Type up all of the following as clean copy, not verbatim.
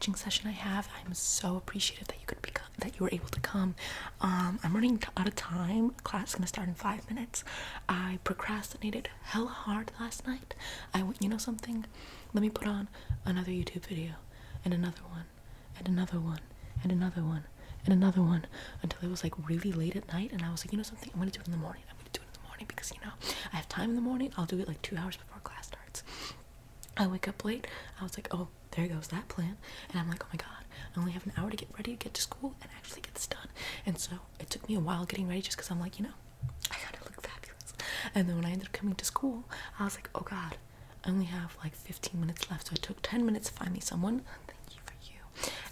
coaching session I have. I'm so appreciative that you were able to come. I'm running out of time. Class is gonna start in 5 minutes. I procrastinated hella hard last night. You know something? Let me put on another YouTube video, and another one, and another one, and another one, and another one, until it was like really late at night. And I was like, you know something? I'm gonna do it in the morning. Because, you know, I have time in the morning. I'll do it like 2 hours before class starts. I wake up late. I was like, oh, there goes that plan. And I'm like, oh my god, I only have an hour to get ready to get to school and actually get this done. And so it took me a while getting ready, just because I'm like, you know, I gotta look fabulous. And then when I ended up coming to school, I was like, oh god, I only have like 15 minutes left. So it took 10 minutes to find me someone. Thank you for you.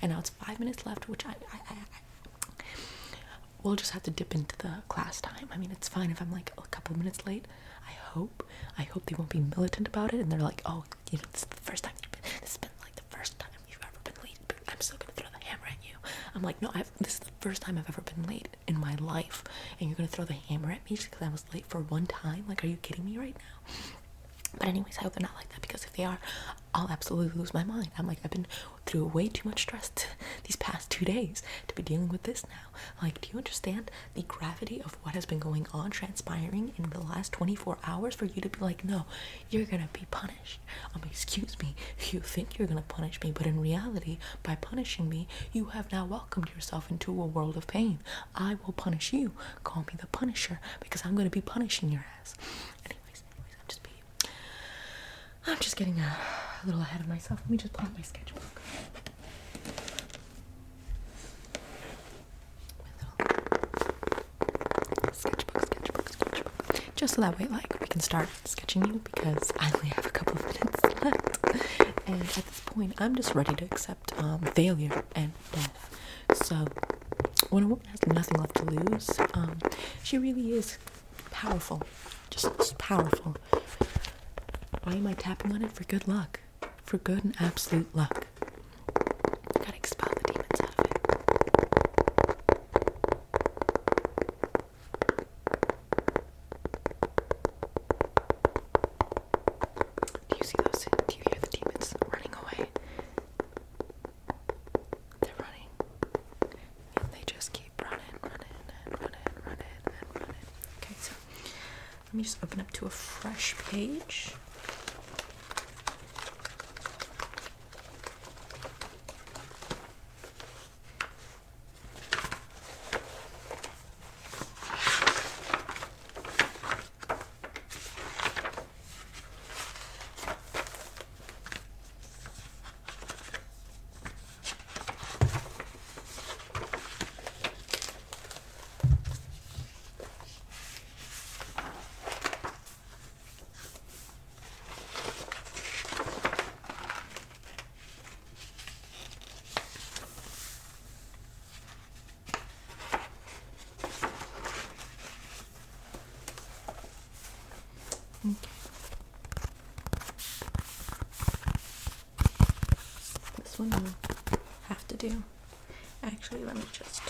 And now it's 5 minutes left, which we'll just have to dip into the class time. I mean, it's fine if I'm like a couple minutes late. I hope they won't be militant about it, and they're like, oh, you know, this is the first time this has been like the first time you've ever been late, but I'm still gonna throw the hammer at you. I'm like, no, this is the first time I've ever been late in my life, and you're gonna throw the hammer at me just because I was late for one time? Like, are you kidding me right now? But anyways, I hope they're not like that, because if they are, I'll absolutely lose my mind. I'm like, I've been through way too much stress these past 2 days to be dealing with this now. Like, do you understand the gravity of what has been going on, transpiring in the last 24 hours for you to be like, no, you're gonna be punished? Excuse me, you think you're gonna punish me, but in reality, by punishing me, you have now welcomed yourself into a world of pain. I will punish you. Call me the Punisher, because I'm gonna be punishing your ass. I'm just getting a little ahead of myself. Let me just pull out my sketchbook. Sketchbook. Just so that way, like, we can start sketching you, because I only have a couple of minutes left. And at this point, I'm just ready to accept failure and death. So, when a woman has nothing left to lose, she really is powerful. Just powerful. Why am I tapping on it? For good luck. For good and absolute luck. Gotta expel the demons out of it. Do you see those? Do you hear the demons running away? They're running. And they just keep running. Okay, so let me just open up to a fresh page. Okay. This one will have to do. Actually, let me just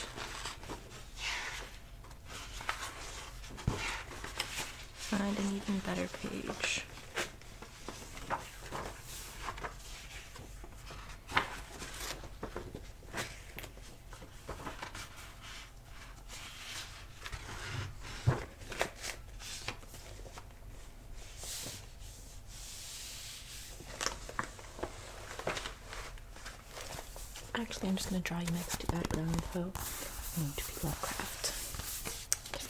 find an even better page. Actually, I'm just going to draw you next to background info and to be Lovecraft. Okay.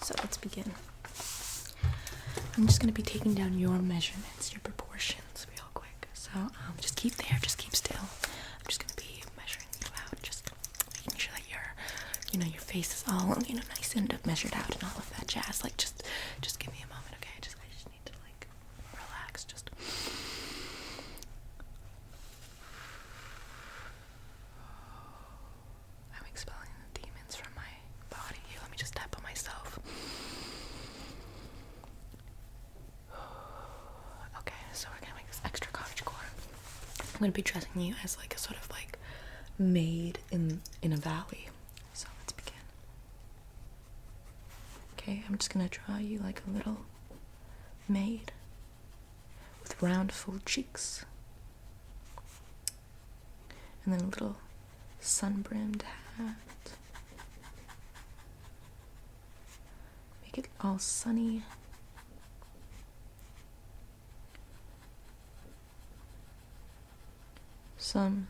So let's begin. I'm just going to be taking down your measurements, your proportions real quick. So just keep there, just keep still. I'm just going to be measuring you out, just making sure that your face is all, nice and measured out and all of that jazz. Like, just give me a moment, okay? I just need to, like, relax, just... I'm expelling the demons from my body. Here, let me just tap on myself. Okay, so we're gonna make this extra cottagecore. I'm gonna be dressing you as like a sort of like maid in a valley. So let's begin. Okay, I'm just gonna draw you like a little maid with round, full cheeks. And then a little sun-brimmed hat. Make it all sunny. Some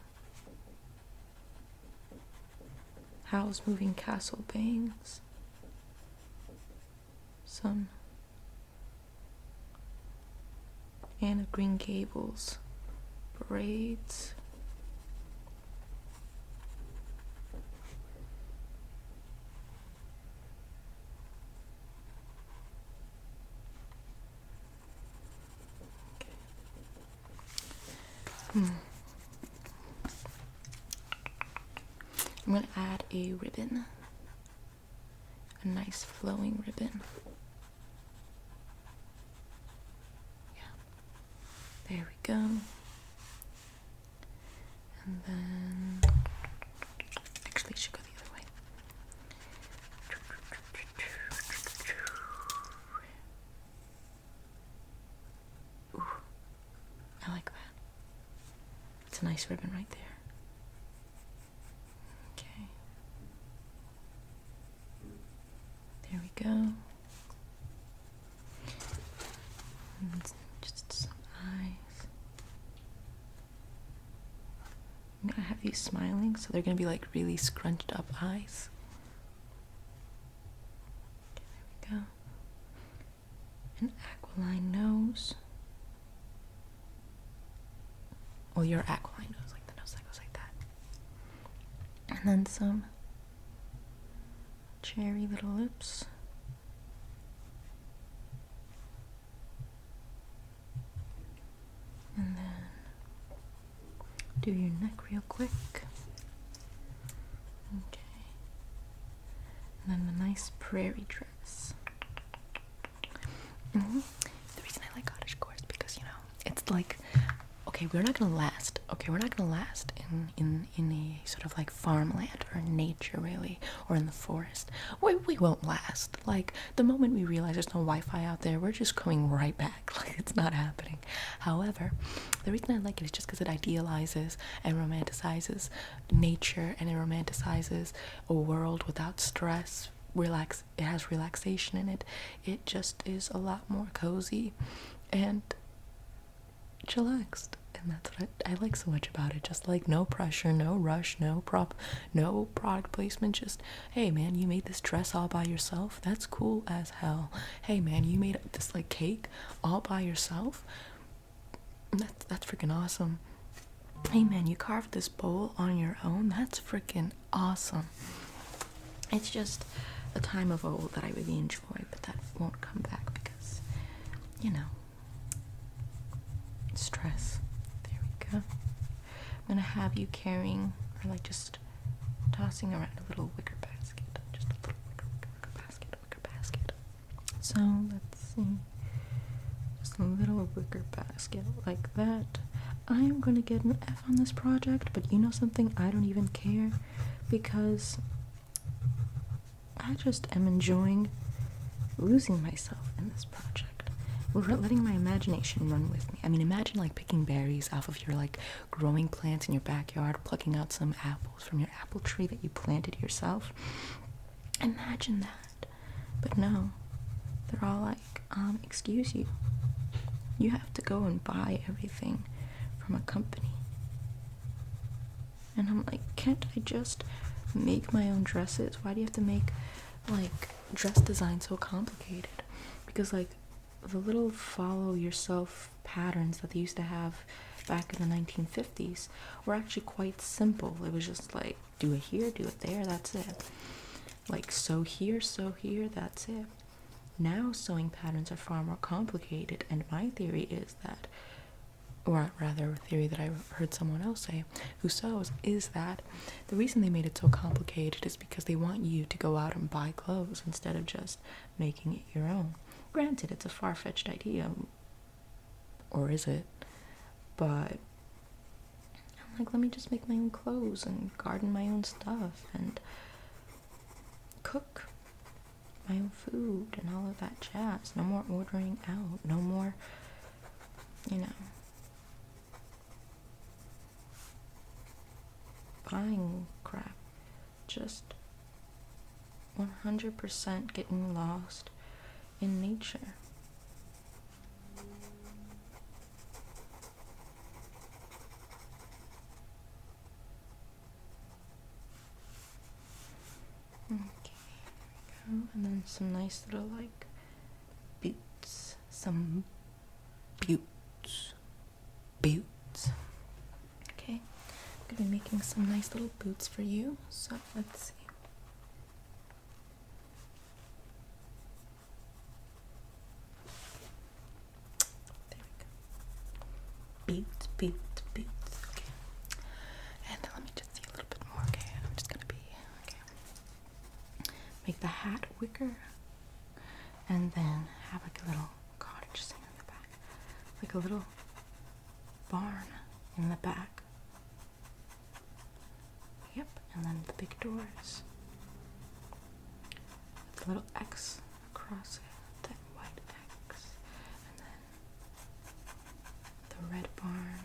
Howl's Moving Castle bangs. Some Anne of Green Gables braids. I'm going to add a ribbon, a nice flowing ribbon. Yeah, there we go. And then, actually, it should go the other way. Ooh, I like that. It's a nice ribbon right there. Okay. There we go. And just some eyes. I'm gonna have these smiling, so they're gonna be like really scrunched up eyes. Okay, there we go. An aquiline nose. Well, your aquiline nose, like the nose that goes like that. And then some cherry little lips. And then do your neck real quick. Okay. And then the nice prairie dress. The reason I like cottagecore is because, you know, it's like, okay, we're not gonna last. Okay, we're not gonna last in a sort of like farmland or nature, really, or in the forest. We won't last. Like, the moment we realize there's no Wi-Fi out there, we're just going right back. Like, it's not happening. However, the reason I like it is just because it idealizes and romanticizes nature, and it romanticizes a world without stress. It has relaxation in it. It just is a lot more cozy and chillaxed, and that's what I like so much about it. Just like no pressure, no rush, no product placement. Just, hey man, you made this dress all by yourself. That's cool as hell. Hey man, you made this like cake all by yourself. That's freaking awesome. Hey man, you carved this bowl on your own. That's freaking awesome. It's just a time of old that I really enjoy, but that won't come back because, you know, stress. There we go. I'm gonna have you carrying, or like just tossing around a little wicker basket. Just a little wicker basket. So let's see. Just a little wicker basket like that. I am gonna get an F on this project, but you know something? I don't even care because I just am enjoying losing myself in this project. We're letting my imagination run with me. I mean, imagine like picking berries off of your like growing plants in your backyard, plucking out some apples from your apple tree that you planted yourself. Imagine that. But no, they're all like, excuse you. You have to go and buy everything from a company. And I'm like, can't I just make my own dresses? Why do you have to make like dress design so complicated? Because like the little follow yourself patterns that they used to have back in the 1950s were actually quite simple. It was just like, do it here, do it there, that's it. Like sew here, that's it. Now sewing patterns are far more complicated, and my theory is that, or rather a theory that I heard someone else say who sews, is that the reason they made it so complicated is because they want you to go out and buy clothes instead of just making it your own. Granted, it's a far-fetched idea, or is it? But I'm like, let me just make my own clothes and garden my own stuff and cook my own food and all of that jazz. No more ordering out. No more, you know, just 100% getting lost in nature. Okay, here we go. And then some nice little like boots. Some boots. Boots. Okay, I'm gonna be making some nice little boots for you. So let's see. There we go. Boots, boots, boots. Okay. And let me just see a little bit more. Okay, I'm just gonna be make the hat wicker, and then have like a little cottage thing in the back, like a little barn in the back. Yep, and then the big doors with a little X across it, that white X, and then the red barn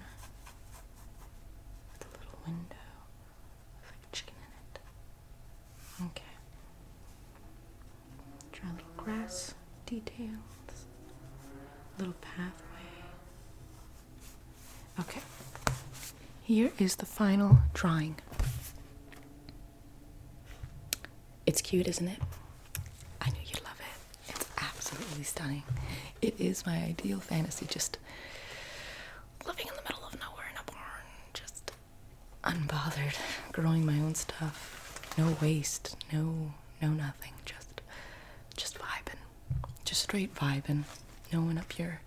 with a little window with like a chicken in it. Okay. Try little grass details, little pathway. Okay. Here is the final drawing. It's cute, isn't it? I knew you'd love it. It's absolutely stunning. It is my ideal fantasy, just living in the middle of nowhere in a barn, just unbothered, growing my own stuff. No waste, no nothing, just vibing. Just straight vibing. No one up your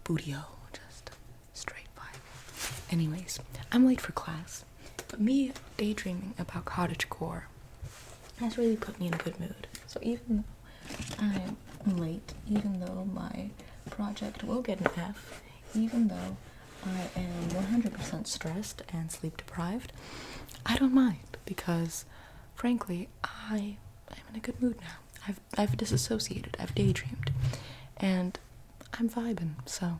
bootio, just straight vibing. Anyways, I'm late for class, but me daydreaming about cottagecore has really put me in a good mood. So even though I'm late, even though my project will get an F, even though I am 100% stressed and sleep deprived, I don't mind, because frankly, I am in a good mood now. I've disassociated, I've daydreamed, and I'm vibing, so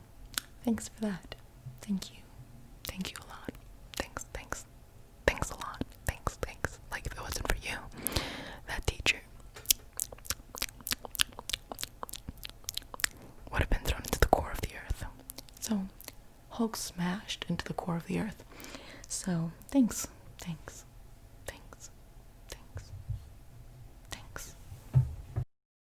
thanks for that. Thank you. Thank you a lot. Thanks a lot. Thanks. Like, if it wasn't for you, that teacher would have been thrown into the core of the earth. So, Hulk smashed into the core of the earth. So, thanks.